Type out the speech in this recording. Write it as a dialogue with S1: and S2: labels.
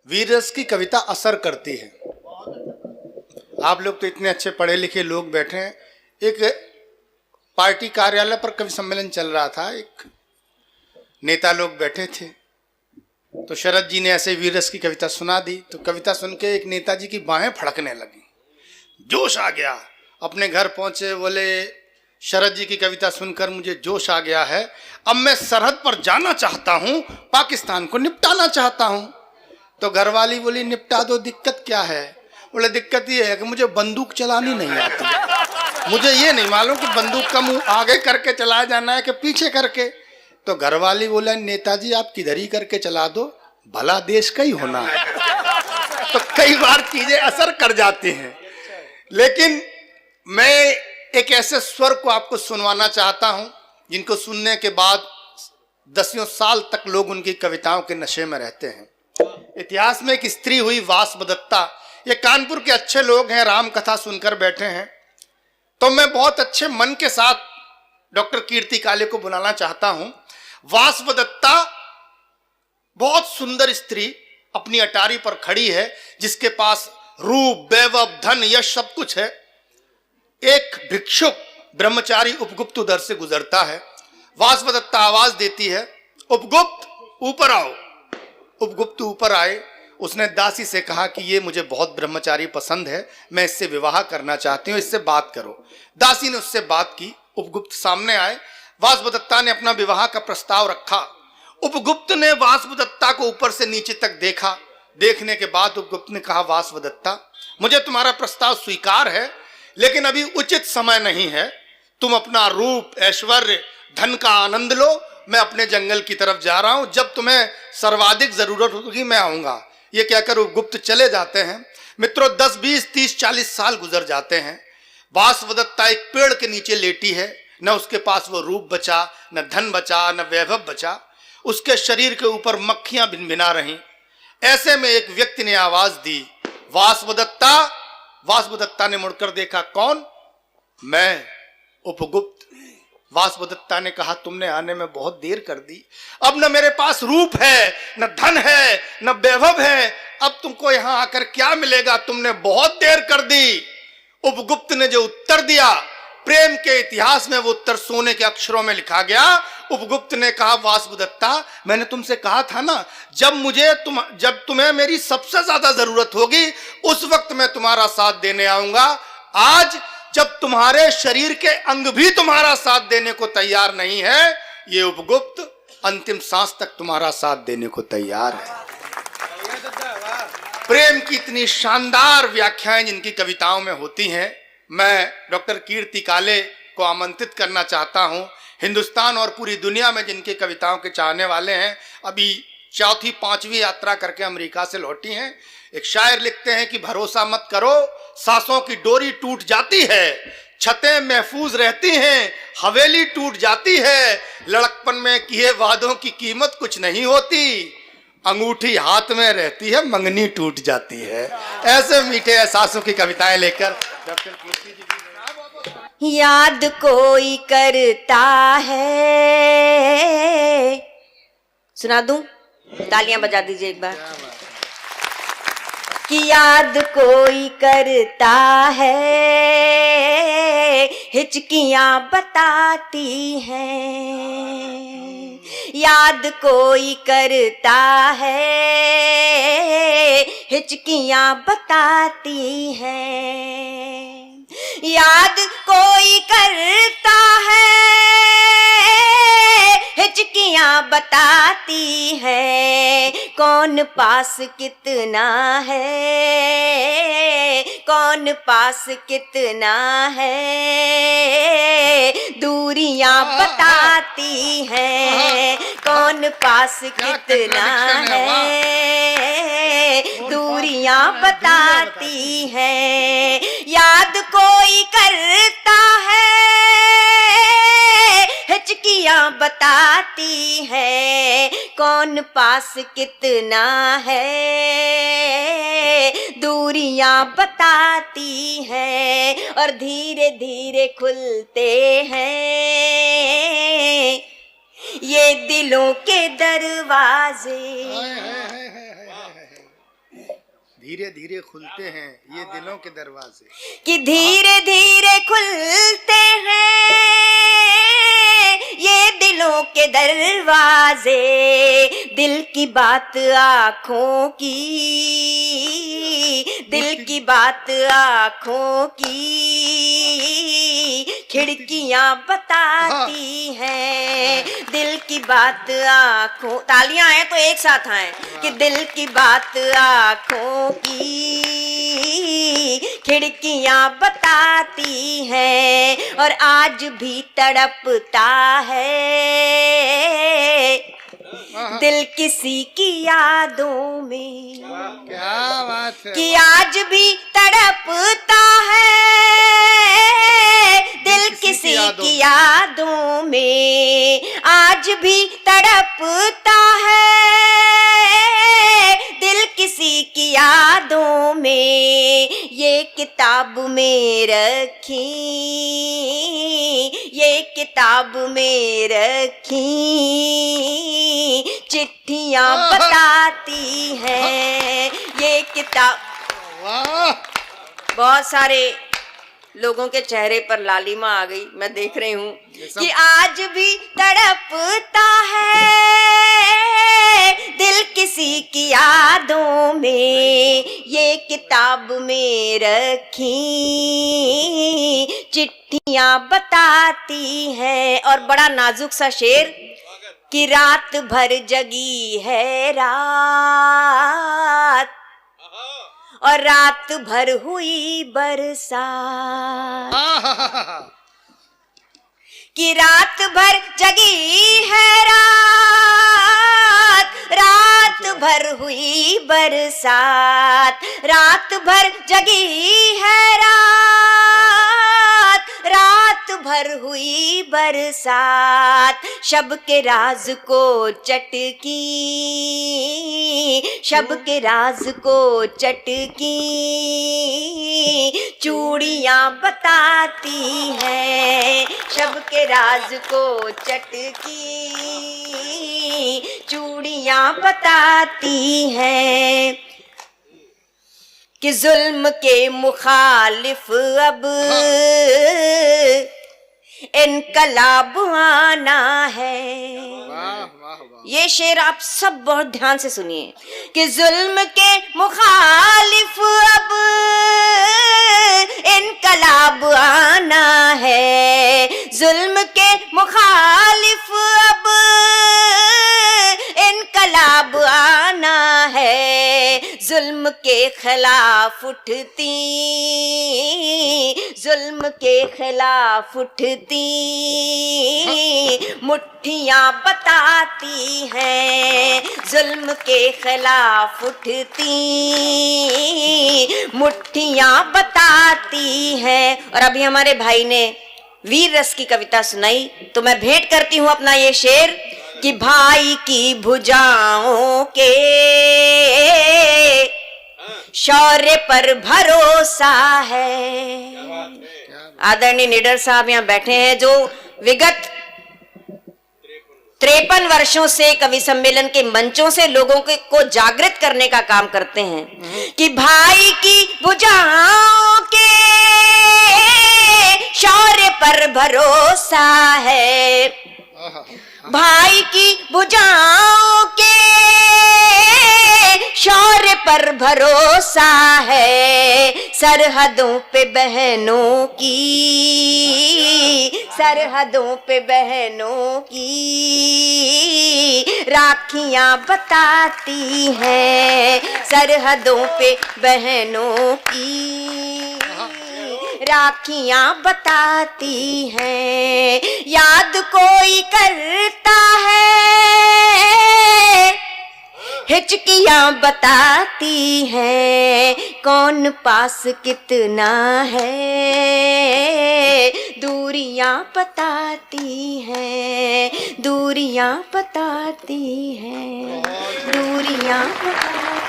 S1: वीर रस की कविता असर करती है। आप लोग तो इतने अच्छे पढ़े लिखे लोग बैठे हैं। एक पार्टी कार्यालय पर कवि सम्मेलन चल रहा था, एक नेता लोग बैठे थे, तो शरद जी ने ऐसे वीर रस की कविता सुना दी। तो कविता सुन के एक नेताजी की बाहें फड़कने लगी, जोश आ गया। अपने घर पहुंचे, बोले शरद जी की कविता सुनकर मुझे जोश आ गया है, अब मैं सरहद पर जाना चाहता हूं, पाकिस्तान को निपटाना चाहता हूं। तो घरवाली बोली निपटा दो, दिक्कत क्या है? बोले दिक्कत ये है कि मुझे बंदूक चलानी नहीं आती, मुझे ये नहीं मालूम कि बंदूक का मुंह आगे करके चलाया जाना है कि पीछे करके। तो घरवाली बोले नेताजी आप किधर ही करके चला दो, भला देश का ही होना है। तो कई बार चीजें असर कर जाती हैं। लेकिन मैं एक ऐसे स्वर को आपको सुनवाना चाहता हूं जिनको सुनने के बाद दसियों साल तक लोग उनकी कविताओं के नशे में रहते हैं। इतिहास में एक स्त्री हुई वासवदत्ता। ये कानपुर के अच्छे लोग हैं, राम कथा सुनकर बैठे हैं। तो मैं बहुत अच्छे मन के साथ डॉक्टर कीर्ति काले को बुलाना चाहता हूं। वासवदत्ता बहुत सुंदर स्त्री अपनी अटारी पर खड़ी है, जिसके पास रूप, वैभव, धन, यश सब कुछ है। एक भिक्षुक ब्रह्मचारी उपगुप्त उधर से गुजरता है। वासवदत्ता आवाज देती है, उपगुप्त ऊपर आओ। उपगुप्त ऊपर आए। उसने दासी से कहा कि ये मुझे बहुत ब्रह्मचारी पसंद है, मैं इससे विवाह करना चाहती हूँ, इससे बात करो। दासी ने उससे बात की। उपगुप्त सामने आए। वासवदत्ता ने अपना विवाह का प्रस्ताव रखा। उपगुप्त ने वासवदत्ता को ऊपर से नीचे तक देखा। देखने के बाद उपगुप्त ने कहा, वासवदत्ता मुझे तुम्हारा प्रस्ताव स्वीकार है, लेकिन अभी उचित समय नहीं है। तुम अपना रूप, ऐश्वर्य, धन का आनंद लो, मैं अपने जंगल की तरफ जा रहा हूं, जब तुम्हें सर्वाधिक जरूरत होगी मैं आऊंगा। ये कहकर उपगुप्त चले जाते हैं। मित्रों 10, 20, 30, 40 साल गुजर जाते हैं। वासवदत्ता एक पेड़ के नीचे लेटी है। न उसके पास वो रूप बचा, न धन बचा, न वैभव बचा। उसके शरीर के ऊपर मक्खियां भिनभिना रहीं। ऐसे में एक व्यक्ति ने आवाज दी, वासवदत्ता। वासवदत्ता ने मुड़कर देखा, कौन? मैं, उपगुप्त। वासवदत्ता ने कहा, तुमने आने में बहुत देर कर दी। अब न मेरे पास रूप है, न धन है, न वैभव है, अब तुमको यहां आकर क्या मिलेगा? तुमने बहुत देर कर दी। उपगुप्त ने जो उत्तर दिया, प्रेम के इतिहास में वो उत्तर सोने के अक्षरों में लिखा गया। उपगुप्त ने कहा, वासवदत्ता मैंने तुमसे कहा था ना, जब तुम्हें मेरी सबसे ज्यादा जरूरत होगी उस वक्त मैं तुम्हारा साथ देने आऊंगा। आज जब तुम्हारे शरीर के अंग भी तुम्हारा साथ देने को तैयार नहीं है, ये उपगुप्त अंतिम सांस तक तुम्हारा साथ देने को तैयार है। प्रेम की इतनी शानदार व्याख्याएं जिनकी कविताओं में होती हैं, मैं डॉक्टर कीर्ति काले को आमंत्रित करना चाहता हूं। हिंदुस्तान और पूरी दुनिया में जिनके कविताओं के चाहने वाले हैं, अभी 4वीं 5वीं यात्रा करके अमेरिका से लौटी हैं। एक शायर लिखते हैं कि भरोसा मत करो, सांसों की डोरी टूट जाती है, छतें महफूज रहती हैं, हवेली टूट जाती है, लड़कपन में किए वादों की कीमत कुछ नहीं होती, अंगूठी हाथ में रहती है, मंगनी टूट जाती है। ऐसे मीठे एहसासों की कविताएं लेकर डॉक्टर कीर्ति जी
S2: याद कोई करता है। सुना दूं? तालियां बजा दीजिए एक बार। कि याद कोई करता है, हिचकियां बताती हैं। याद कोई करता है, हिचकियां बताती हैं। याद कोई करता है, हिचकियां बताती है। कौन पास कितना है, कौन पास कितना है, दूरियां बताती हैं। कौन पास कितना है, दूरियां बताती हैं। याद कोई करता है, हिचकियां बताती है। कौन पास कितना है, दूरियां बताती हैं। और धीरे धीरे खुलते हैं ये दिलों के दरवाजे।
S1: धीरे धीरे खुलते हैं ये दिलों के दरवाजे।
S2: कि धीरे धीरे खुलते हैं ये दिलों के दरवाजे, दिल की बात आँखों की, दिल की बात आँखों की खिड़कियाँ बताती हैं, दिल की बात आँखों, तालियां आए तो एक साथ आए, कि दिल की बात आँखों की खिड़कियाँ बताती हैं, और आज भी तड़पता है दिल किसी की यादों में।
S1: क्या बात है,
S2: कि आज भी तड़पता है दिल किसी की यादों में, आज भी तड़पता है दिल किसी की यादों में। ये किताब में रखी, ये किताब में रखी चिट्ठियाँ बताती हैं, ये किताब।
S1: वाह,
S2: बहुत सारे लोगों के चेहरे पर लालिमा आ गई, मैं देख रही हूँ कि आज भी तड़पता है दिल किसी की यादों में, ये किताब में रखी चिट्ठियाँ बताती हैं। और बड़ा नाजुक सा शेर, कि रात भर जगी है रात और रात भर हुई बरसात, कि रात भर जगी है रात, रात भर हुई बरसात, रात भर जगी है रात, रात भर हुई बरसात। शब के राज को चटकी, शब के राज को चटकी चूड़ियाँ बताती हैं, शब के राज को चटकी चूड़ियाँ बताती हैं। कि जुल्म के मुखालिफ अब इनकलाब आना है। ये शेर आप सब बहुत ध्यान से सुनिए, कि जुल्म के मुखालिफ अब इनकलाब आना है, जुल्म के मुखालिफ अब इनकलाब आना है। जुल्म के खिलाफ उठती, जुल्म के खिलाफ उठती मुट्ठियाँ बताती हैं, जुल्म के खिलाफ उठती मुट्ठियाँ बताती हैं। और अभी हमारे भाई ने वीर रस की कविता सुनाई, तो मैं भेंट करती हूँ अपना ये शेर, कि भाई की भुजाओं के शौर्य पर भरोसा है। आदरणीय निडर साहब यहाँ बैठे हैं, जो विगत 53 वर्षों से कवि सम्मेलन के मंचों से लोगों को जागृत करने का काम करते हैं, कि भाई की भुजाओं के शौर्य पर भरोसा है, भाई की भुजाओं के शौर्य पर भरोसा है। सरहदों पे बहनों की, सरहदों पे बहनों की राखियां बताती हैं, सरहदों पे बहनों की राखियां बताती हैं। याद कोई करता है हिचकियां बताती हैं, कौन पास कितना है दूरियां बताती हैं, दूरियां बताती हैं, दूरियां बताती